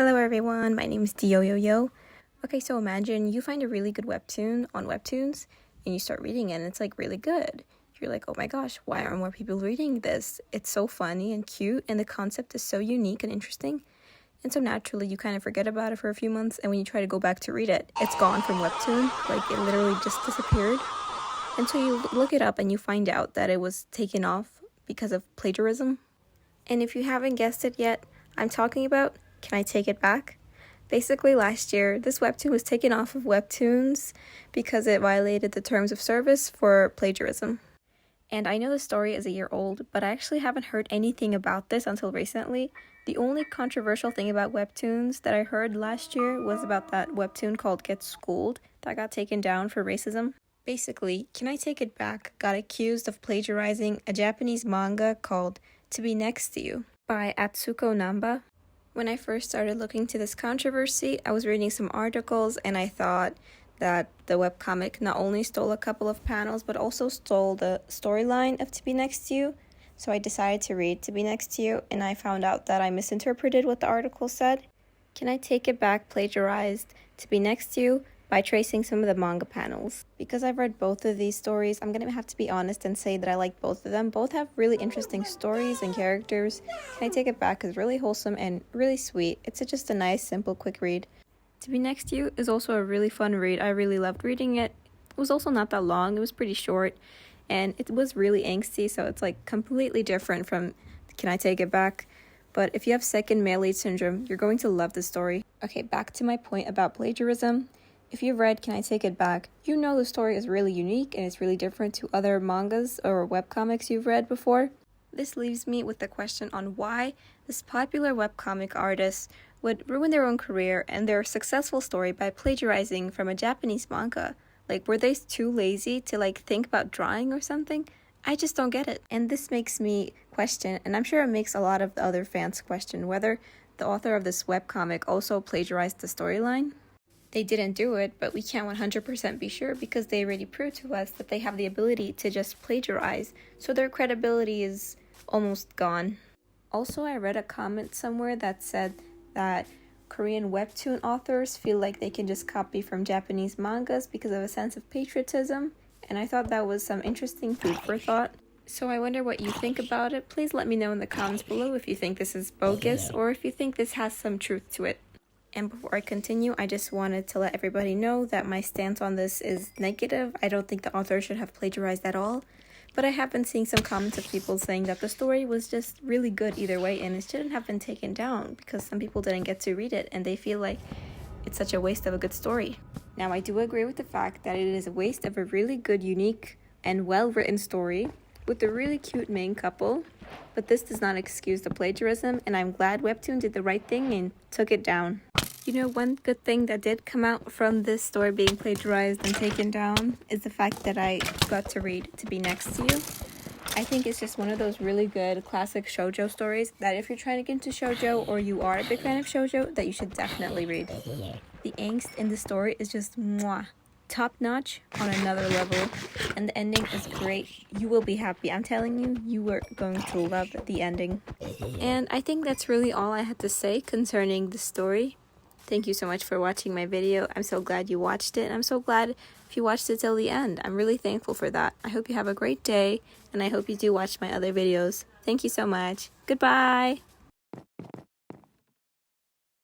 Hello everyone, my name is Yo. Okay, so imagine you find a really good webtoon on Webtoons and you start reading it and it's like really good. You're like, oh my gosh, why aren't more people reading this? It's so funny and cute and the concept is so unique and interesting. And so naturally you kind of forget about it for a few months, and when you try to go back to read it, it's gone from Webtoon. Like it literally just disappeared. And so you look it up and you find out that it was taken off because of plagiarism. And if you haven't guessed it yet, I'm talking about Can I Take It Back? Basically, last year, this webtoon was taken off of Webtoons because it violated the terms of service for plagiarism. And I know the story is a year old, but I actually haven't heard anything about this until recently. The only controversial thing about webtoons that I heard last year was about that webtoon called Get Schooled that got taken down for racism. Basically, Can I Take It Back got accused of plagiarizing a Japanese manga called To Be Next to You by Atsuko Namba. When I first started looking into this controversy, I was reading some articles and I thought that the webcomic not only stole a couple of panels but also stole the storyline of To Be Next to You. So I decided to read To Be Next to You and I found out that I misinterpreted what the article said. Can I Take It Back plagiarized To Be Next to You by tracing some of the manga panels. Because I've read both of these stories, I'm going to have to be honest and say that I like both of them. Both have really interesting stories and characters. Can I Take It Back is really wholesome and really sweet. It's just a nice, simple, quick read. To Be Next to You is also a really fun read. I really loved reading it. It was also not that long. It was pretty short. And it was really angsty, so it's like completely different from Can I Take It Back? But if you have second male lead syndrome, you're going to love the story. Okay, back to my point about plagiarism. If you've read Can I Take It Back, you know the story is really unique and it's really different to other mangas or webcomics you've read before. This leaves me with the question on why this popular webcomic artist would ruin their own career and their successful story by plagiarizing from a Japanese manga. Like, were they too lazy to think about drawing or something? I just don't get it. And this makes me question, and I'm sure it makes a lot of the other fans question, whether the author of this webcomic also plagiarized the storyline. They didn't do it, but we can't 100% be sure because they already proved to us that they have the ability to just plagiarize, so their credibility is almost gone. Also, I read a comment somewhere that said that Korean webtoon authors feel like they can just copy from Japanese mangas because of a sense of patriotism, and I thought that was some interesting food for thought. So I wonder what you think about it. Please let me know in the comments below if you think this is bogus or if you think this has some truth to it. And before I continue, I just wanted to let everybody know that my stance on this is negative. I don't think the author should have plagiarized at all. But I have been seeing some comments of people saying that the story was just really good either way and it shouldn't have been taken down because some people didn't get to read it and they feel like it's such a waste of a good story. Now, I do agree with the fact that it is a waste of a really good, unique, and well-written story with a really cute main couple. But this does not excuse the plagiarism, and I'm glad Webtoon did the right thing and took it down. You know, one good thing that did come out from this story being plagiarized and taken down is the fact that I got to read To Be Next to You. I think it's just one of those really good classic shoujo stories that if you're trying to get into shoujo or you are a big fan of shoujo, that you should definitely read. The angst in the story is just mwah, top notch on another level, and the ending is great. You will be happy. I'm telling you, you are going to love the ending. And I think that's really all I had to say concerning the story. Thank you so much for watching my video. I'm so glad you watched it, and I'm so glad if you watched it till the end. I'm really thankful for that. I hope you have a great day, and I hope you do watch my other videos. Thank you so much. Goodbye!